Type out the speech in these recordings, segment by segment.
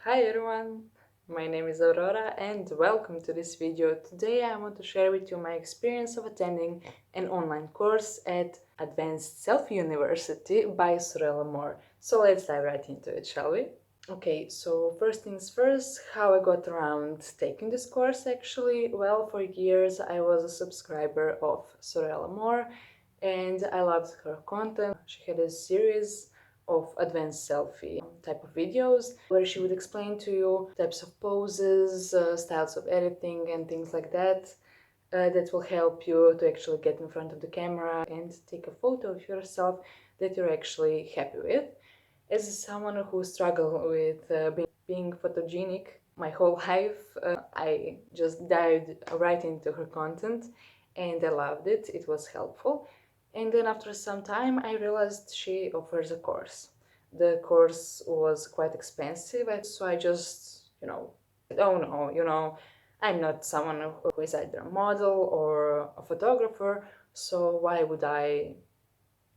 Hi everyone, my name is Aurora and welcome to this video. Today I want to share with you my experience of attending an online course at Advanced Selfie University by Sorelle Amore. So let's dive right into it, shall we? Okay, so first things first, how I got around taking this course actually. Well, for years I was a subscriber of Sorelle Amore and I loved her content. She had a series of advanced selfie type of videos where she would explain to you types of poses, styles of editing and things like that. That will help you to actually get in front of the camera and take a photo of yourself that you're actually happy with. As someone who struggled with being photogenic my whole life, I just dived right into her content and I loved it. It was helpful. And then after some time, I realized she offers a course. The course was quite expensive, so I just, oh no, I'm not someone who is either a model or a photographer, so why would I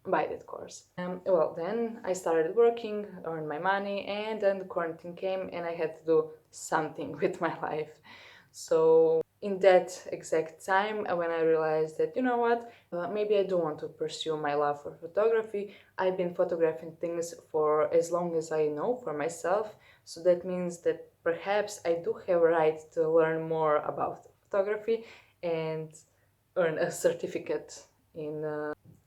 buy that course? Well, then I started working, earned my money, and then the quarantine came and I had to do something with my life. So in that exact time, when I realized that, you know what, maybe I do want to pursue my love for photography. I've been photographing things for as long as I know for myself. So that means that perhaps I do have a right to learn more about photography and earn a certificate in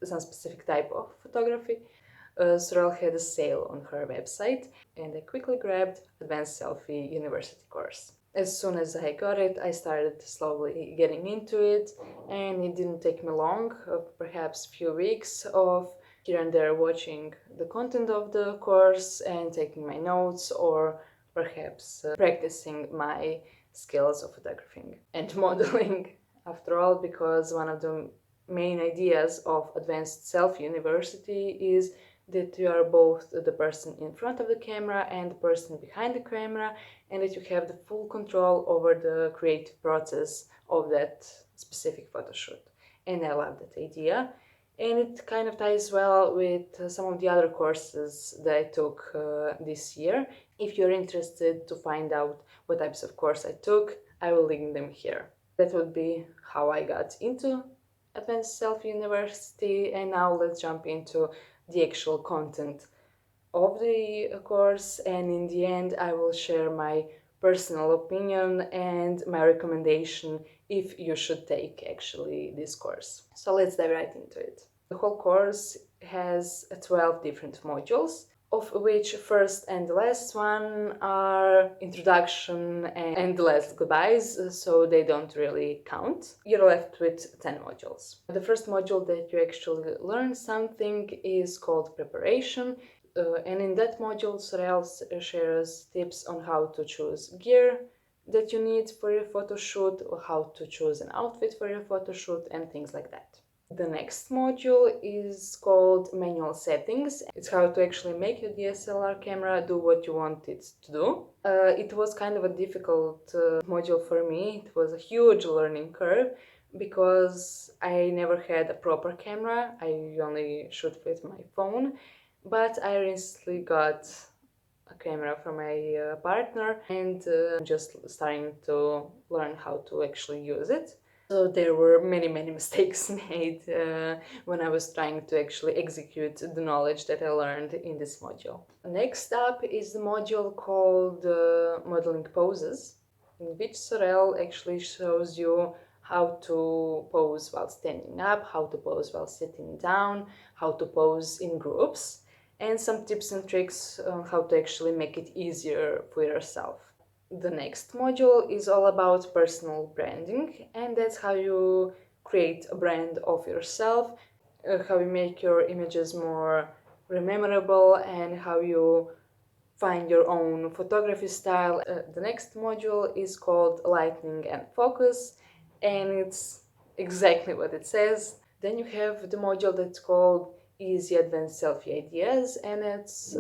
some specific type of photography. Sorelle had a sale on her website and I quickly grabbed Advanced Selfie University course. As soon as I got it, I started slowly getting into it, and it didn't take me long, perhaps few weeks of here and there watching the content of the course and taking my notes, or perhaps practicing my skills of photographing and modeling. After all, because one of the main ideas of Advanced Self University is that you are both the person in front of the camera and the person behind the camera, and that you have the full control over the creative process of that specific photo shoot. And I love that idea. And it kind of ties well with some of the other courses that I took this year. If you're interested to find out what types of course I took, I will link them here. That would be how I got into Advanced Self University, and now let's jump into the actual content of the course, and in the end I will share my personal opinion and my recommendation if you should take actually this course. So let's dive right into it. The whole course has 12 different modules, of which first and the last one are introduction and the last goodbyes, so they don't really count. You're left with 10 modules. The first module that you actually learn something is called preparation, and in that module Sorelle shares tips on how to choose gear that you need for your photo shoot, or how to choose an outfit for your photo shoot, and things like that. The next module is called manual settings. It's how to actually make your DSLR camera do what you want it to do. It was kind of a difficult module for me. It was a huge learning curve because I never had a proper camera. I only shoot with my phone, but I recently got a camera from my partner and just starting to learn how to actually use it. So there were many mistakes made when I was trying to actually execute the knowledge that I learned in this module. Next up is the module called modeling poses, in which Sorelle actually shows you how to pose while standing up, how to pose while sitting down, how to pose in groups, and some tips and tricks on how to actually make it easier for yourself. The next module is all about personal branding, and that's how you create a brand of yourself, how you make your images more memorable, and how you find your own photography style. The next module is called lighting and focus, and it's exactly what it says. Then you have the module that's called easy advanced selfie ideas, and that's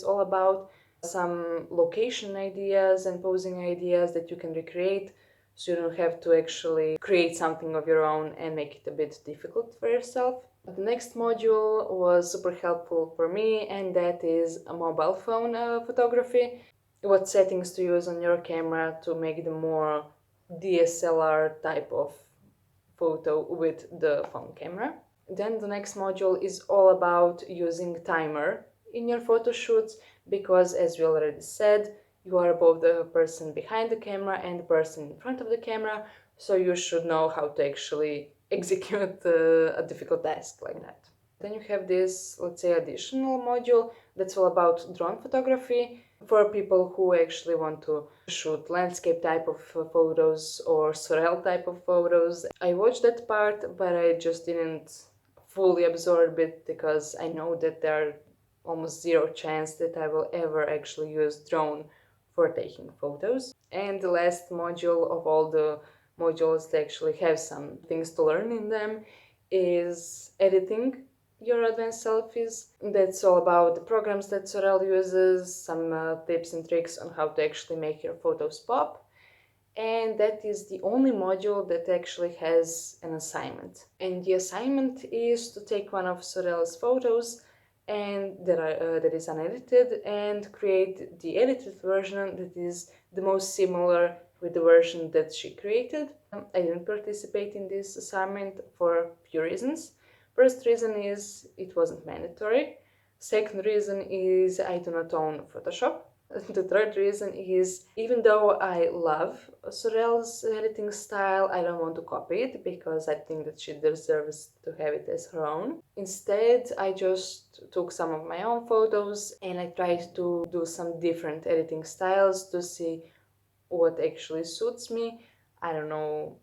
all about some location ideas and posing ideas that you can recreate, so you don't have to actually create something of your own and make it a bit difficult for yourself. The next module was super helpful for me, and that is a mobile phone photography, what settings to use on your camera to make the more DSLR type of photo with the phone camera. Then the next module is all about using timer in your photo shoots, because as we already said, you are both the person behind the camera and the person in front of the camera, so you should know how to actually execute a difficult task like that. Then you have this, let's say, additional module that's all about drone photography for people who actually want to shoot landscape type of photos or Sorelle type of photos. I watched that part, but I just didn't fully absorb it because I know that there are almost zero chance that I will ever actually use drone for taking photos. And the last module of all the modules that actually have some things to learn in them is editing your advanced selfies. That's all about the programs that Sorelle uses, some tips and tricks on how to actually make your photos pop. And that is the only module that actually has an assignment. And the assignment is to take one of Sorelle's photos and that is unedited, and create the edited version that is the most similar with the version that she created. I didn't participate in this assignment for a few reasons. First reason is it wasn't mandatory. Second reason is I do not own Photoshop. The third reason is, even though I love Sorelle's editing style, I don't want to copy it because I think that she deserves to have it as her own. Instead, I just took some of my own photos and I tried to do some different editing styles to see what actually suits me. I don't know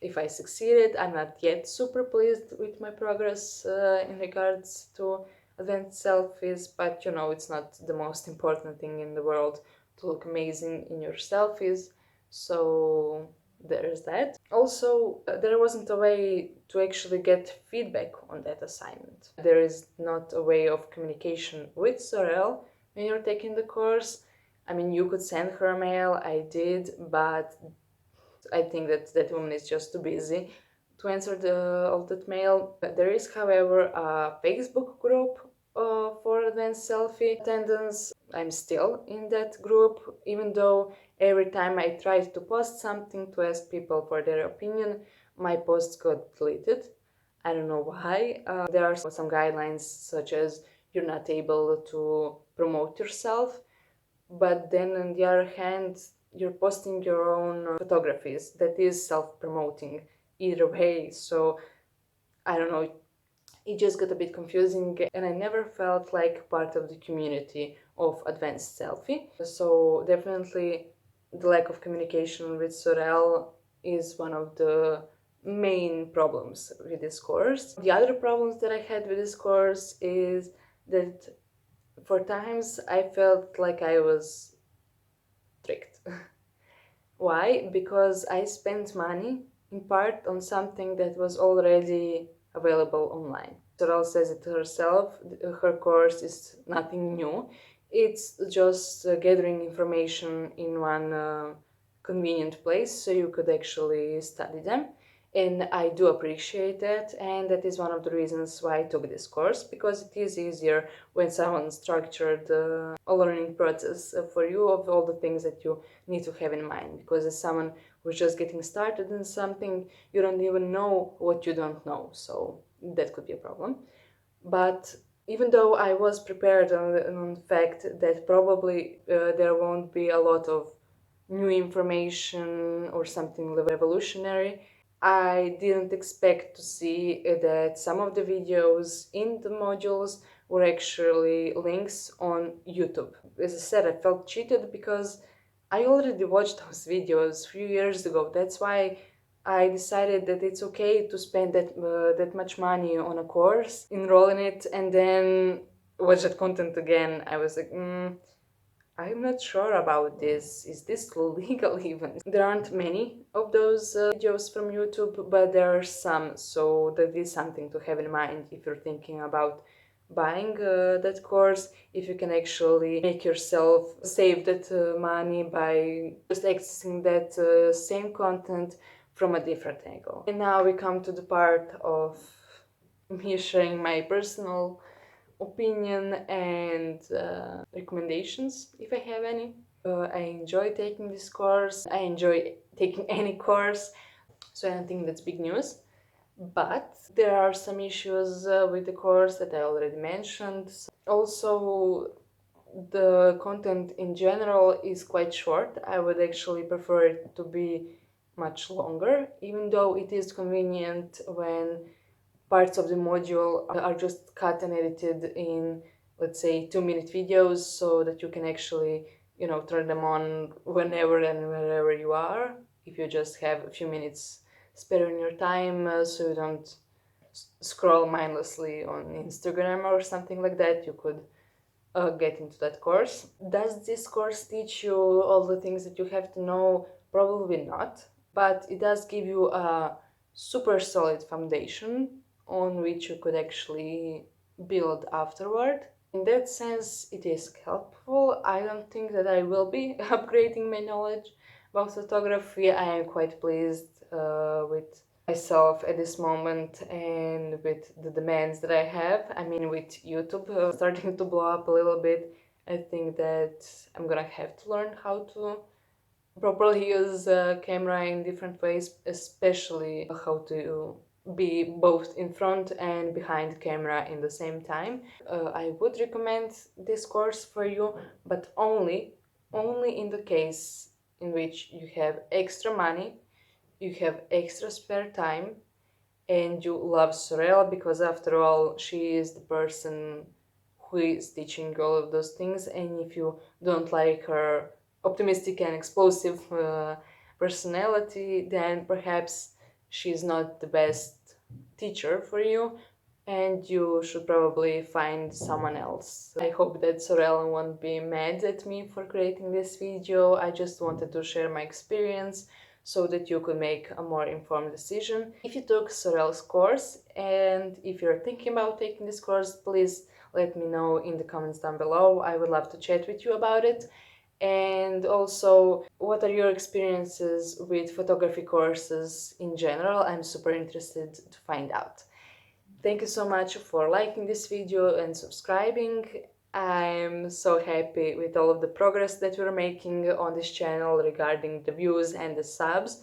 if I succeeded. I'm not yet super pleased with my progress in regards to advanced selfies, but you know, it's not the most important thing in the world to look amazing in your selfies, so there's that. Also, there wasn't a way to actually get feedback on that assignment. There is not a way of communication with Sorelle when you're taking the course. I mean, you could send her a mail, I did, but I think that that woman is just too busy to answer all that mail. There is, however, a Facebook group for advanced selfie attendance. I'm still in that group, even though every time I tried to post something to ask people for their opinion, my posts got deleted. I don't know why. There are some guidelines, such as you're not able to promote yourself, but then on the other hand, you're posting your own photographies. That is self-promoting either way. So I don't know, it just got a bit confusing, and I never felt like part of the community of advanced selfie. So definitely the lack of communication with Sorelle is one of the main problems with this course. The other problems that I had with this course is that for times I felt like I was tricked. Why? Because I spent money in part on something that was already available online. Sorelle says it herself, her course is nothing new. It's just gathering information in one convenient place so you could actually study them. And I do appreciate that, and that is one of the reasons why I took this course, because it is easier when someone structured a learning process for you of all the things that you need to have in mind. Because as someone who's just getting started in something, you don't even know what you don't know, so that could be a problem. But even though I was prepared on the fact that probably there won't be a lot of new information or something revolutionary, I didn't expect to see that some of the videos in the modules were actually links on YouTube. As I said, I felt cheated because I already watched those videos a few years ago. That's why I decided that it's okay to spend that much money on a course, enroll in it, and then watch that content again. I was like, I'm not sure about this. Is this legal even? There aren't many of those videos from YouTube, but there are some, so that is something to have in mind if you're thinking about buying that course, if you can actually make yourself save that money by just accessing that same content from a different angle. And now we come to the part of me sharing my personal opinion and recommendations, if I have any. I enjoy taking this course. I enjoy taking any course, so I don't think that's big news. But there are some issues with the course that I already mentioned. Also, the content in general is quite short. I would actually prefer it to be much longer, even though it is convenient when parts of the module are just cut and edited in, let's say, 2-minute videos, so that you can actually, turn them on whenever and wherever you are. If you just have a few minutes spare in your time, so you don't scroll mindlessly on Instagram or something like that, you could get into that course. Does this course teach you all the things that you have to know? Probably not, but it does give you a super solid foundation on which you could actually build afterward. In that sense, it is helpful. I don't think that I will be upgrading my knowledge about photography. I am quite pleased with myself at this moment and with the demands that I have. I mean, with YouTube starting to blow up a little bit, I think that I'm gonna have to learn how to properly use a camera in different ways, especially how to be both in front and behind camera in the same time. I would recommend this course for you, but only in the case in which you have extra money, you have extra spare time, and you love Sorelle, because after all, she is the person who is teaching all of those things. And if you don't like her optimistic and explosive personality, then perhaps she's not the best teacher for you, and you should probably find someone else. I hope that Sorelle won't be mad at me for creating this video. I just wanted to share my experience so that you could make a more informed decision. If you took Sorelle's course and if you're thinking about taking this course, please let me know in the comments down below. I would love to chat with you about it. And also, what are your experiences with photography courses in general? I'm super interested to find out. Thank you so much for liking this video and subscribing. I'm so happy with all of the progress that we're making on this channel regarding the views and the subs.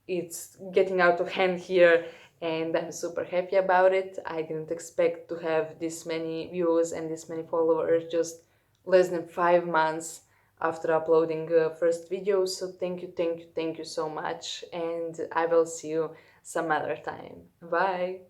It's getting out of hand here and I'm super happy about it. I didn't expect to have this many views and this many followers just less than 5 months after uploading first video. So thank you so much, and I will see you some other time. Bye!